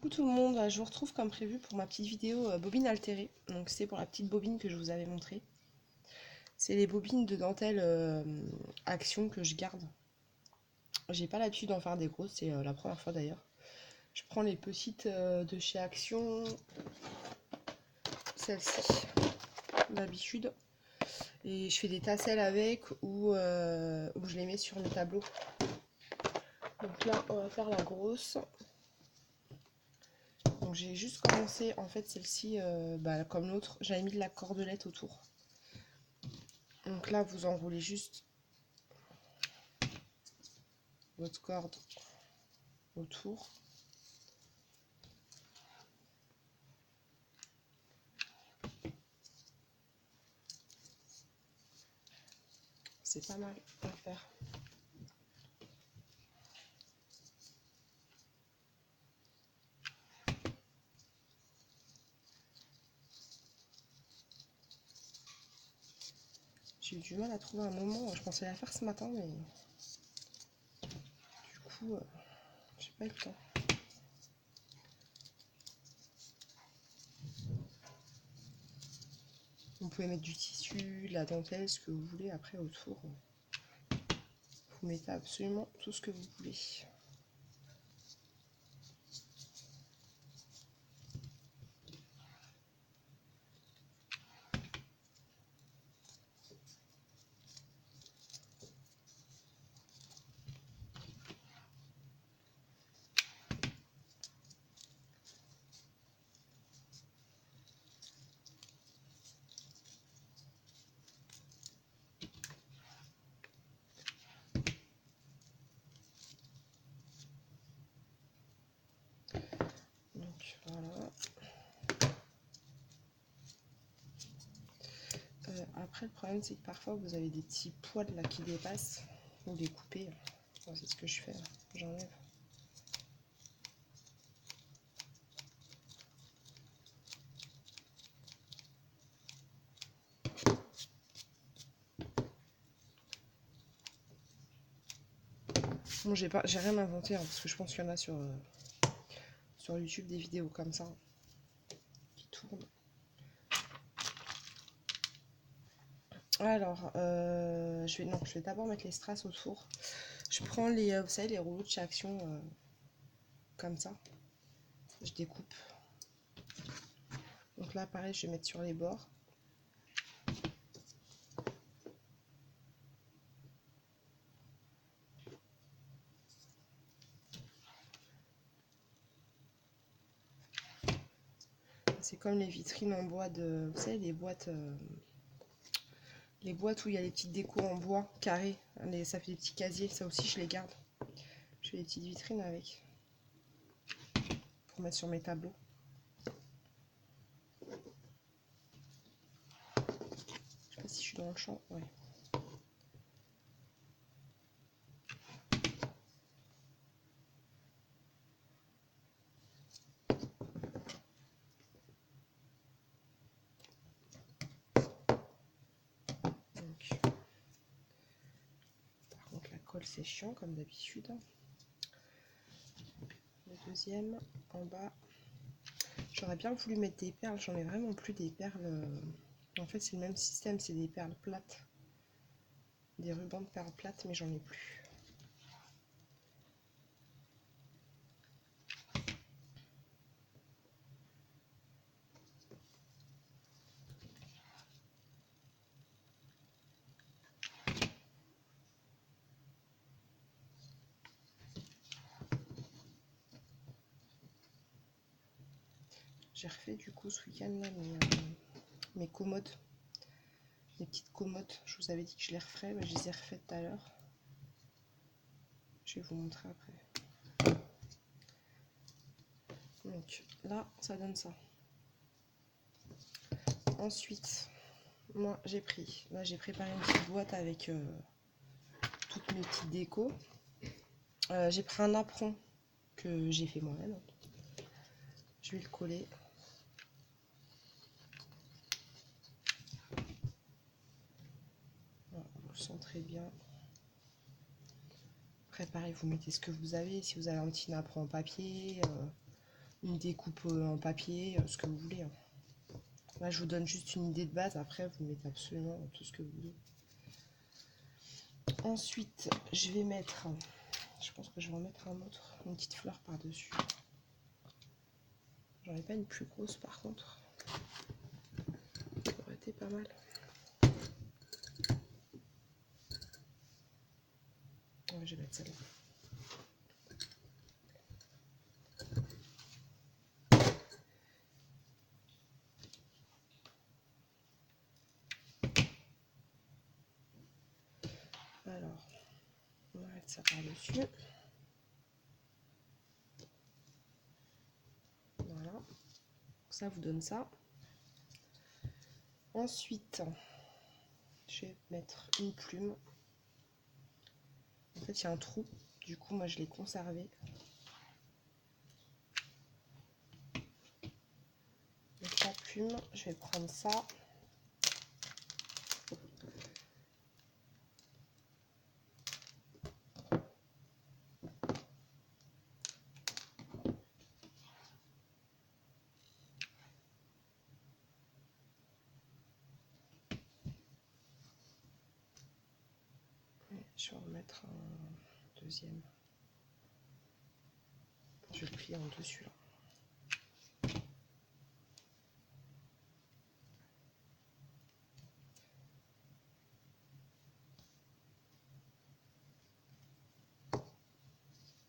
Coucou tout le monde, je vous retrouve comme prévu pour ma petite vidéo bobine altérée. Donc c'est pour la petite bobine que je vous avais montrée. C'est les bobines de dentelle Action que je garde. J'ai pas l'habitude d'en faire des grosses, c'est la première fois d'ailleurs. Je prends les petites de chez Action, celle-ci d'habitude, et je fais des tasselles avec ou je les mets sur mes tableaux. Donc là on va faire la grosse. Donc j'ai juste commencé, en fait celle-ci, comme l'autre, j'avais mis de la cordelette autour. Donc là vous enroulez juste votre corde autour. C'est pas mal à faire. J'ai eu du mal à trouver un moment, je pensais la faire ce matin, mais du coup, j'ai pas eu le temps. Vous pouvez mettre du tissu, de la dentelle, ce que vous voulez après autour. Vous mettez absolument tout ce que vous voulez. Donc voilà. Après le problème c'est que parfois vous avez des petits poils là qui dépassent. Vous les coupez. C'est ce que je fais là. J'enlève. Bon, j'ai rien inventé hein, parce que je pense qu'il y en a sur YouTube des vidéos comme ça qui tournent. Alors, je vais d'abord mettre les strass autour. Je prends les, vous savez, les rouleaux de chez Action, comme ça. Je découpe. Donc là, pareil, je vais mettre sur les bords. C'est comme les vitrines en bois de, vous savez, les boîtes où il y a les petites décos en bois carrés. Ça fait des petits casiers, ça aussi, je les garde. Je fais des petites vitrines avec. Pour mettre sur mes tableaux. Je sais pas si je suis dans le champ, ouais. Par contre, la colle, c'est chiant, comme d'habitude. Le deuxième, en bas. J'aurais bien voulu mettre des perles, j'en ai vraiment plus des perles. En fait, c'est le même système, c'est des perles plates. Des rubans de perles plates, mais j'en ai plus. J'ai refait du coup ce week-end là mes commodes. Les petites commodes, je vous avais dit que je les referais, mais je les ai refaites tout à l'heure. Je vais vous montrer après. Donc là, ça donne ça. Ensuite, moi j'ai préparé une petite boîte avec toutes mes petites décos. J'ai pris un apron que j'ai fait moi-même. Je vais le coller. Voilà, vous le centrez bien. Après pareil, vous mettez ce que vous avez. Si vous avez un petit napperon en papier, une une découpe en papier, ce que vous voulez. Hein. Là, je vous donne juste une idée de base. Après, vous mettez absolument tout ce que vous voulez. Ensuite, je vais mettre... Je pense que je vais en mettre un autre. Une petite fleur par-dessus. J'en ai pas une plus grosse, par contre. Ça aurait été pas mal. Ouais, je vais mettre celle-là. Alors, on va mettre ça par-dessus. Voilà. Ça vous donne ça. Ensuite, je vais mettre une plume. En fait, il y a un trou. Du coup, moi, je l'ai conservé. Donc, la plume, je vais prendre ça. Je vais en mettre un deuxième. Je vais le plier en dessus là.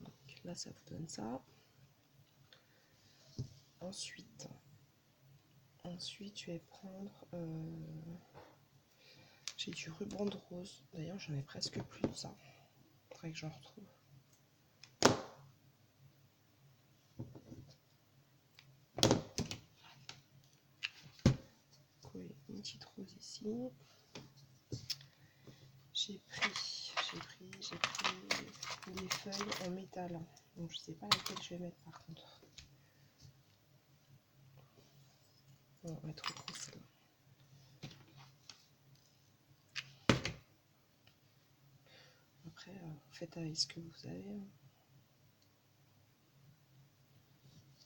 Donc là, ça vous donne ça. Ensuite, je vais prendre... j'ai du ruban de rose. D'ailleurs, j'en ai presque plus de ça. Faudrait que j'en retrouve. Coller une petite rose ici. J'ai pris des feuilles en métal. Donc, je sais pas laquelle je vais mettre par contre. On va mettre trop celle-là. Après, faites avec ce que vous avez.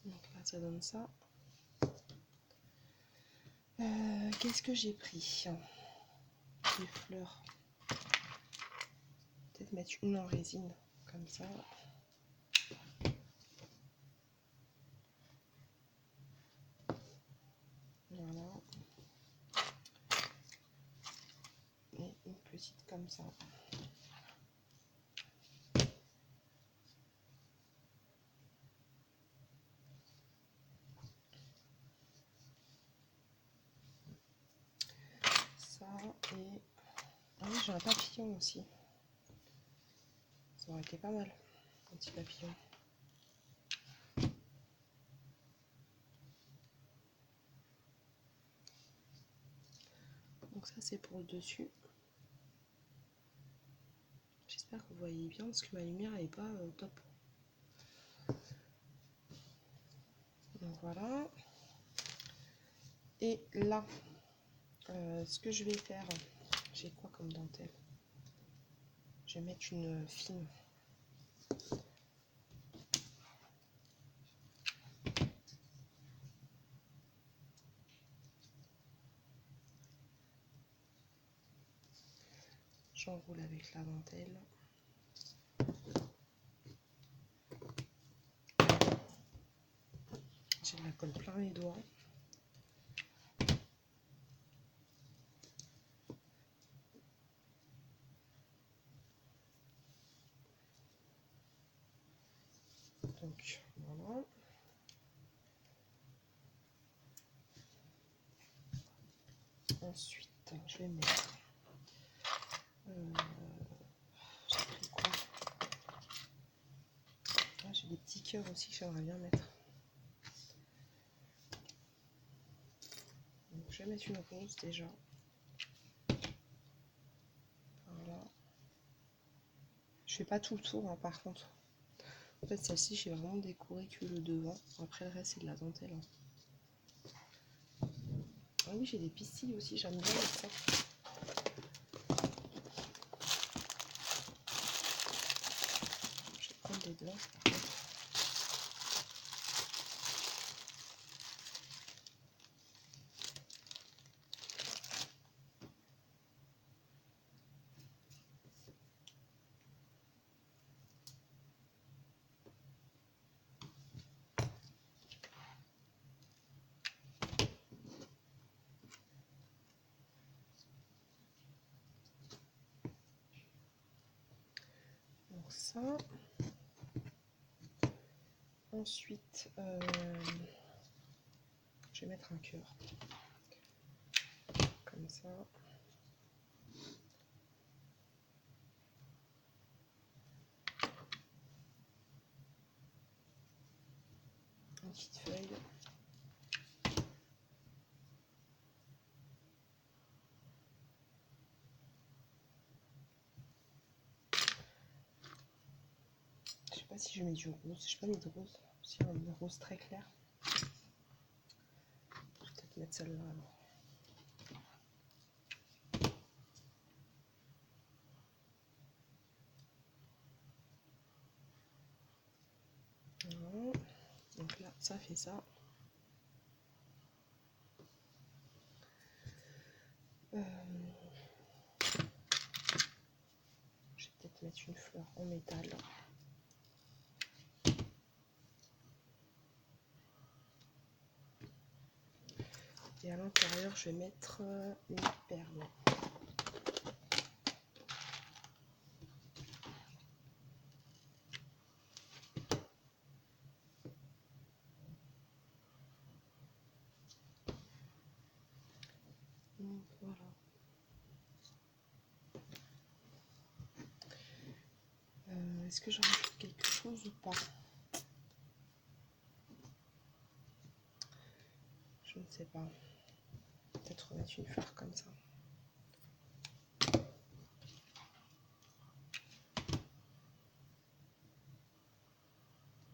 Donc là, ça donne ça. Qu'est-ce que j'ai pris? Des fleurs. Peut-être mettre une en résine, comme ça. Voilà. Et une petite comme ça. Ça et... Ah oui, j'ai un papillon aussi. Ça aurait été pas mal, un petit papillon. Donc ça, c'est pour le dessus. J'espère que vous voyez bien, parce que ma lumière n'est pas top. Donc voilà. Et là, ce que je vais faire, j'ai quoi comme dentelle? Je vais mettre une fine. J'enroule avec la dentelle. J'ai de la colle plein les doigts. Donc voilà. Ensuite, je vais mettre... j'ai pris quoi? Ah, j'ai des petits cœurs aussi que j'aimerais bien mettre. Donc, je vais mettre une rose déjà. Voilà. Je fais pas tout le tour hein, par contre. En fait, celle-ci, j'ai vraiment décoré que le devant. Après, le reste, c'est de la dentelle. Hein. Ah oui, j'ai des pistilles aussi, j'aime bien ça. Je vais prendre des blanches par contre. ça. Ensuite, je vais mettre un cœur. Comme ça. Une petite feuille. Je sais pas si je mets du rose. Je n'ai pas mis de rose. Si on met de rose très clair. Je vais peut-être mettre celle-là alors. Voilà. Donc là, ça fait ça. Je vais peut-être mettre une fleur en métal. Et à l'intérieur, je vais mettre une perle. Donc, voilà. Est-ce que j'en rajoute quelque chose ou pas? Je ne sais pas. Peut-être remettre une fleur comme ça.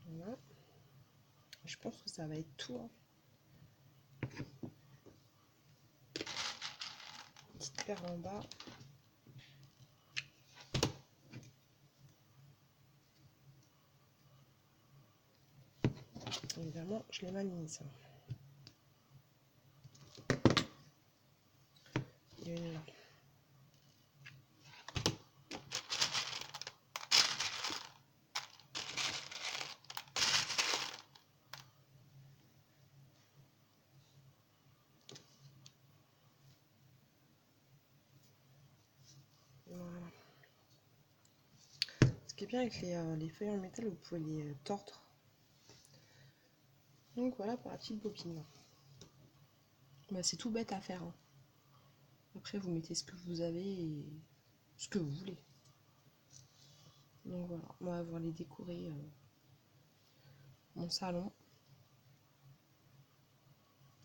Voilà. Je pense que ça va être tout. Hein. Petite perle en bas. Évidemment, je l'ai mal mise. Il y a une là. Voilà. Ce qui est bien avec les feuilles en métal, vous pouvez les tordre. Donc voilà pour la petite bobine. Bah, c'est tout bête à faire. Hein. Après, vous mettez ce que vous avez et ce que vous voulez. Donc voilà, on va pouvoir les décorer mon salon.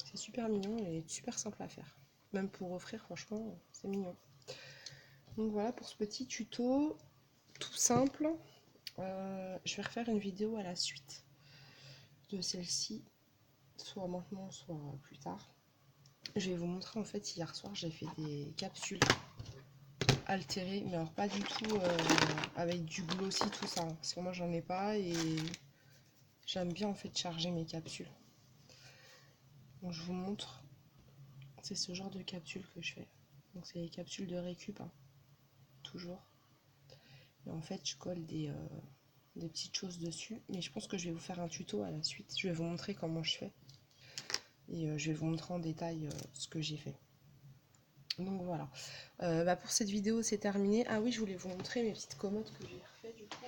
C'est super mignon et super simple à faire. Même pour offrir, franchement, c'est mignon. Donc voilà pour ce petit tuto tout simple. Je vais refaire une vidéo à la suite de celle-ci, soit maintenant, soit plus tard. Je vais vous montrer, en fait, hier soir, j'ai fait des capsules altérées, mais alors pas du tout avec du glossy, tout ça, hein, parce que moi j'en ai pas et j'aime bien en fait charger mes capsules. Donc je vous montre, c'est ce genre de capsules que je fais. Donc c'est les capsules de récup, hein, toujours. Et en fait je colle des petites choses dessus, mais je pense que je vais vous faire un tuto à la suite. Je vais vous montrer comment je fais et je vais vous montrer en détail ce que j'ai fait. Donc voilà, bah pour cette vidéo c'est terminé. Ah oui, je voulais vous montrer mes petites commodes que j'ai refait du coup.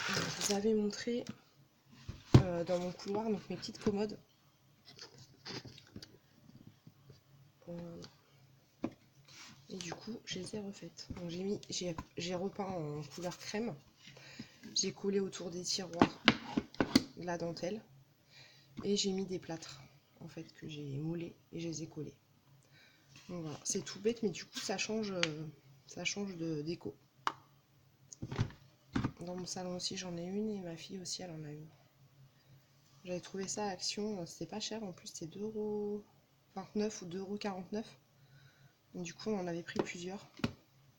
Je vous avais montré dans mon couloir donc mes petites commodes. Et du coup je les ai refaites. Donc j'ai repeint en couleur crème. J'ai collé autour des tiroirs de la dentelle et j'ai mis des plâtres en fait que j'ai moulés et je les ai collés. Donc voilà, c'est tout bête mais du coup ça change de déco. Dans mon salon aussi j'en ai une et ma fille aussi elle en a une. J'avais trouvé ça à Action, c'était pas cher en plus, c'était 2,29 € ou 2,49 €. Donc du coup on en avait pris plusieurs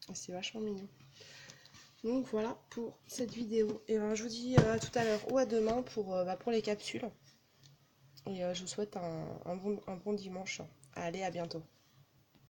et c'est vachement mignon. Donc voilà pour cette vidéo. Et ben, je vous dis à tout à l'heure ou à demain pour les capsules. Et je vous souhaite un bon dimanche. Allez, à bientôt.